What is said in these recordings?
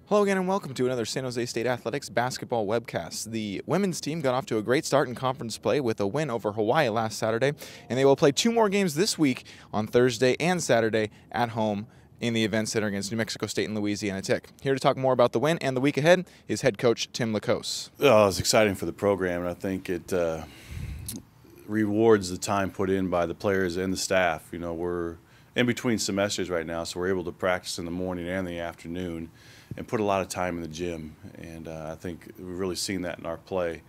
Hello again and welcome to another San Jose State Athletics basketball webcast. The women's team got off to a great start in conference play with a win over Hawaii last Saturday, and they will play two more games this week on Thursday and Saturday at home in the event center against New Mexico State and Louisiana Tech. Here to talk more about the win and the week ahead is head coach Tim Kose. Oh, it's exciting for the program, and I think it rewards the time put in by the players and the staff. You know, we're in between semesters right now, so we're able to practice in the morning and the afternoon and put a lot of time in the gym, and I think we've really seen that in our play.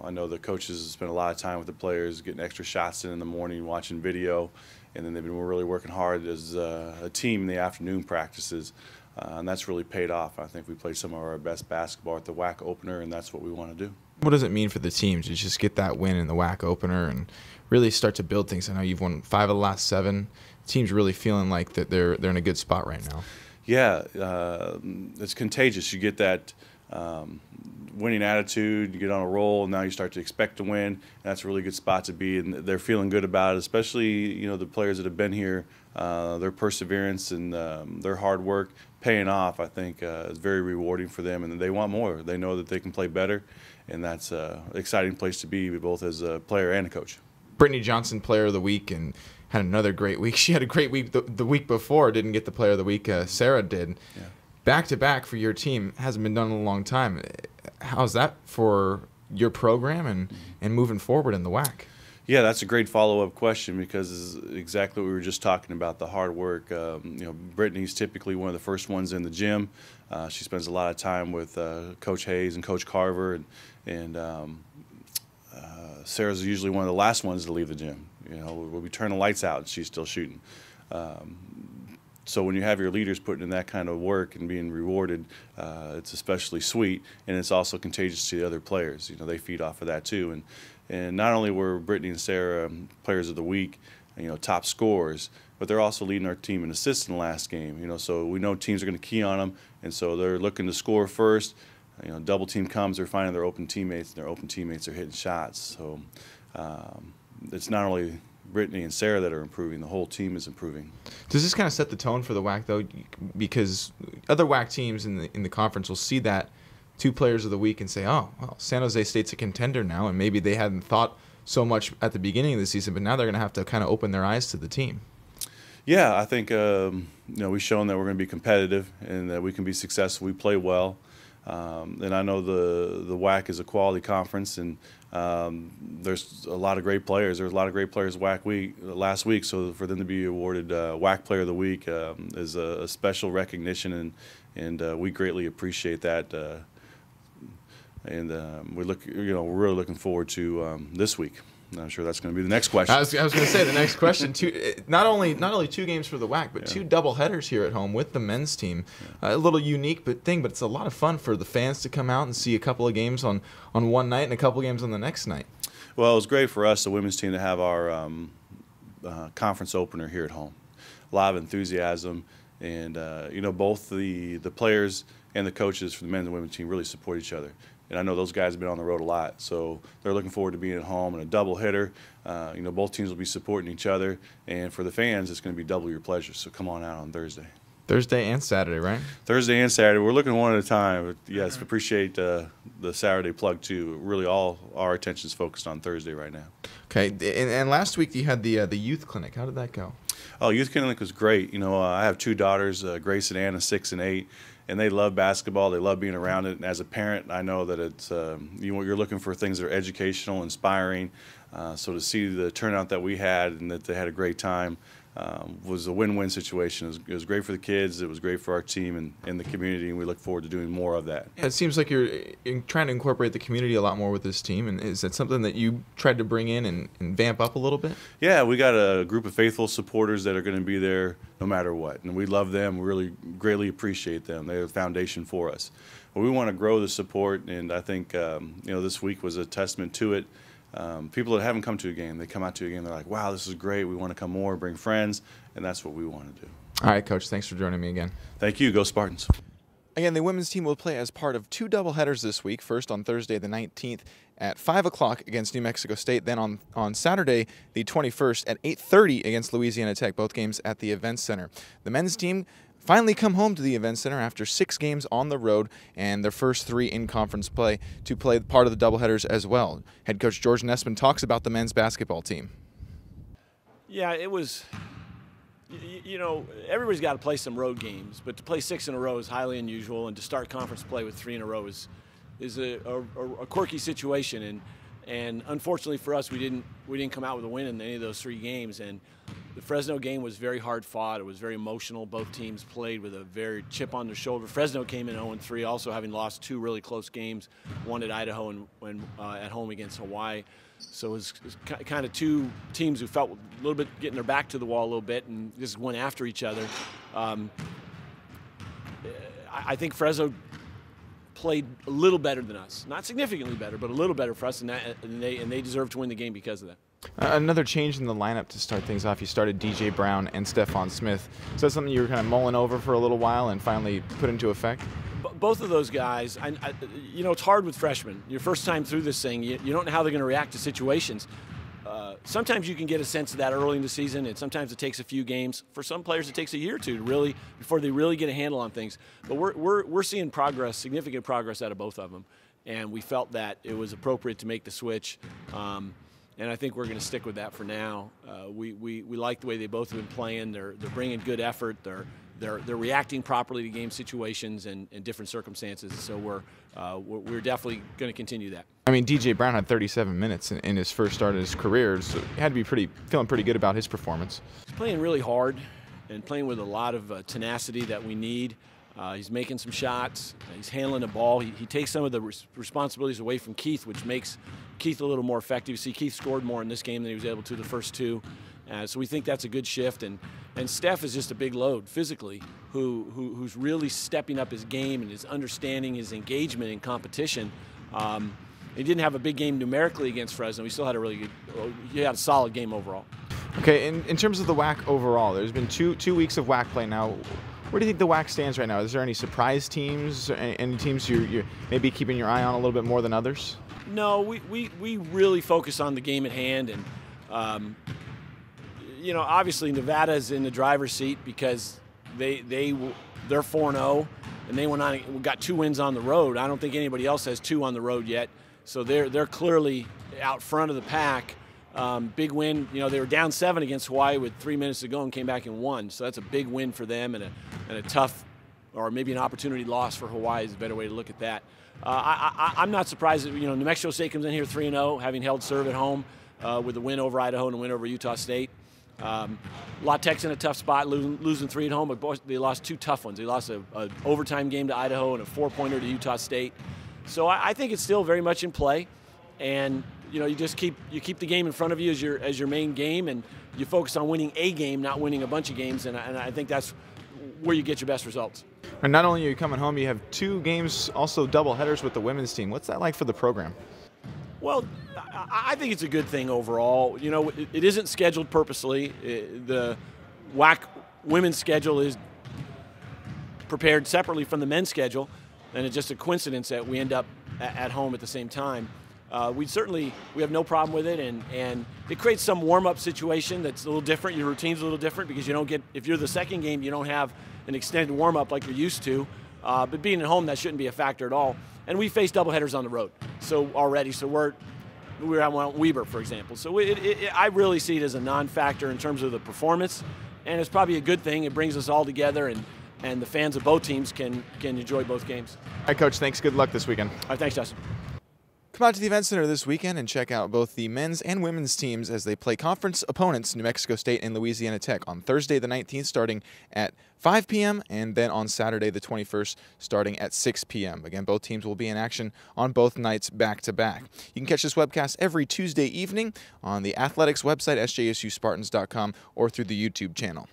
I know the coaches spend a lot of time with the players, getting extra shots in the morning, watching video, and then they've been really working hard as a team in the afternoon practices, and that's really paid off. I think we played some of our best basketball at the WAC opener, and that's what we want to do. What does it mean for the team to just get that win in the WAC opener and really start to build things? I know you've won 5 of the last 7. The team's really feeling like that they're in a good spot right now. Yeah, it's contagious. You get that winning attitude, you get on a roll, and now you start to expect to win. And that's a really good spot to be, and they're feeling good about it, especially the players that have been here. Their perseverance and their hard work paying off, I think, is very rewarding for them, and they want more. They know that they can play better, and that's an exciting place to be, both as a player and a coach. Brittany Johnson, Player of the Week, and had another great week. She had a great week the week before, didn't get the Player of the Week. Sarah did. Yeah. Back-to-back for your team hasn't been done in a long time. How's that for your program and moving forward in the WAC? Yeah, that's a great follow-up question because it's exactly what we were just talking about, the hard work. Brittany's typically one of the first ones in the gym. She spends a lot of time with Coach Hayes and Coach Carver, and Sarah's usually one of the last ones to leave the gym. When we turn the lights out, she's still shooting. So when you have your leaders putting in that kind of work and being rewarded, it's especially sweet, and it's also contagious to the other players. They feed off of that too. And not only were Brittany and Sarah Players of the Week, top scorers, but they're also leading our team in assists in the last game. So we know teams are going to key on them, and so they're looking to score first. Double team comes, they're finding their open teammates, and their open teammates are hitting shots. So it's not only Brittany and Sarah that are improving, the whole team is improving. Does this kind of set the tone for the WAC, though? Because other WAC teams in the conference will see that 2 Players of the Week and say, oh, well, San Jose State's a contender now, and maybe they hadn't thought so much at the beginning of the season, but now they're going to have to kind of open their eyes to the team. Yeah, I think we've shown that we're going to be competitive and that we can be successful. We play well. And I know the WAC is a quality conference, and there's a lot of great players. There was a lot of great players last week, so for them to be awarded WAC Player of the Week is a special recognition, and we greatly appreciate that. We're really looking forward to this week. I'm sure that's going to be the next question. I was going to say the next question. Not only 2 games for the WAC, but 2 double headers here at home with the men's team. A little unique but it's a lot of fun for the fans to come out and see a couple of games on one night and a couple of games on the next night. Well, it was great for us, the women's team, to have our conference opener here at home. A lot of enthusiasm, and both the players and the coaches for the men's and women's team really support each other. And I know those guys have been on the road a lot, so they're looking forward to being at home and a double hitter. Both teams will be supporting each other, and for the fans, it's going to be double your pleasure. So come on out on Thursday. Thursday and Saturday, right? Thursday and Saturday. We're looking one at a time. But yes, appreciate the Saturday plug too. Really, all our attention is focused on Thursday right now. Okay. And last week you had the youth clinic. How did that go? Oh, youth clinic was great. I have 2 daughters, Grace and Anna, 6 and 8. And they love basketball. They love being around it. And as a parent, I know that it's you're looking for things that are educational, inspiring. So to see the turnout that we had and that they had a great time was a win-win situation. It was great for the kids. It was great for our team and the community, and we look forward to doing more of that. Yeah, it seems like you're trying to incorporate the community a lot more with this team. And is that something that you tried to bring in and vamp up a little bit? Yeah, we got a group of faithful supporters that are going to be there no matter what. And we love them. We really greatly appreciate them. They're the foundation for us. But we want to grow the support, and I think this week was a testament to it. People that haven't come to a game, they come out to a game, they're like, wow, this is great. We want to come more, bring friends, and that's what we want to do. All right, Coach, thanks for joining me again. Thank you. Go Spartans. Again, the women's team will play as part of 2 doubleheaders this week. First on Thursday the 19th at 5 o'clock against New Mexico State. Then on Saturday the 21st at 8:30 against Louisiana Tech, both games at the Events Center. The men's team finally come home to the Event Center after 6 games on the road and their first 3 in conference play to play part of the doubleheaders as well. Head coach George Nessman talks about the men's basketball team. Yeah, it was, you know, everybody's got to play some road games, but to play 6 in a row is highly unusual, and to start conference play with 3 in a row is a quirky situation. And unfortunately for us, we didn't come out with a win in any of those 3 games. And the Fresno game was very hard fought. It was very emotional. Both teams played with a very chip on their shoulder. Fresno came in 0-3, also having lost 2 really close games, one at Idaho and at home against Hawaii. So it was kind of 2 teams who felt a little bit getting their back to the wall a little bit and just went after each other. I think Fresno played a little better than us. Not significantly better, but a little better for us, and they deserve to win the game because of that. Another change in the lineup to start things off. You started DJ Brown and Stephon Smith. Is that something you were kind of mulling over for a little while and finally put into effect? Both of those guys, you know, it's hard with freshmen. Your first time through this thing, you don't know how they're going to react to situations. Sometimes you can get a sense of that early in the season, and sometimes it takes a few games. For some players, it takes a year or 2 to before they really get a handle on things. But we're seeing progress, significant progress out of both of them, and we felt that it was appropriate to make the switch. And I think we're going to stick with that for now. We like the way they both have been playing. They're bringing good effort. They're reacting properly to game situations and different circumstances. So we're definitely going to continue that. I mean, DJ Brown had 37 minutes in his first start of his career, so he had to be feeling pretty good about his performance. He's playing really hard and playing with a lot of tenacity that we need. He's making some shots. He's handling the ball. He takes some of the responsibilities away from Keith, which makes Keith a little more effective. You see, Keith scored more in this game than he was able to the first 2. So we think that's a good shift. And Steph is just a big load physically, who's really stepping up his game and his understanding, his engagement in competition. He didn't have a big game numerically against Fresno. He still had he had a solid game overall. Okay, in terms of the WAC overall, there's been two weeks of WAC play now. Where do you think the WAC stands right now? Is there any surprise teams, any teams you're maybe keeping your eye on a little bit more than others? No, we really focus on the game at hand, and you know, obviously Nevada's in the driver's seat because they're 4-0 and they got 2 wins on the road. I don't think anybody else has 2 on the road yet, so they're clearly out front of the pack. Big win. You know, they were down 7 against Hawaii with 3 minutes to go and came back and won. So that's a big win for them and a tough, or maybe an opportunity loss for Hawaii is a better way to look at that. I'm not surprised that, you know, New Mexico State comes in here 3-0, having held serve at home with a win over Idaho and a win over Utah State. La Tech's in a tough spot, losing 3 at home, but boy, they lost 2 tough ones. They lost an overtime game to Idaho and a 4-pointer to Utah State. So I think it's still very much in play, and you know, you just keep the game in front of you as your main game, and you focus on winning a game, not winning a bunch of games, and I think that's where you get your best results. And not only are you coming home, you have 2 games, also double headers with the women's team. What's that like for the program? Well, I think it's a good thing overall. You know, it isn't scheduled purposely. The WAC women's schedule is prepared separately from the men's schedule, and it's just a coincidence that we end up at home at the same time. We have no problem with it, and it creates some warm-up situation that's a little different. Your routine's a little different because you don't get, if you're the second game, you don't have an extended warm-up like you're used to. But being at home, that shouldn't be a factor at all. And we face doubleheaders on the road, so we're at Mount Weber, for example. So I really see it as a non-factor in terms of the performance, and it's probably a good thing. It brings us all together, and the fans of both teams can enjoy both games. All right, Coach, thanks. Good luck this weekend. All right, thanks, Justin. Come out to the Event Center this weekend and check out both the men's and women's teams as they play conference opponents, New Mexico State and Louisiana Tech, on Thursday the 19th starting at 5 p.m. and then on Saturday the 21st starting at 6 p.m. Again, both teams will be in action on both nights back-to-back. You can catch this webcast every Tuesday evening on the athletics website, sjsuspartans.com, or through the YouTube channel.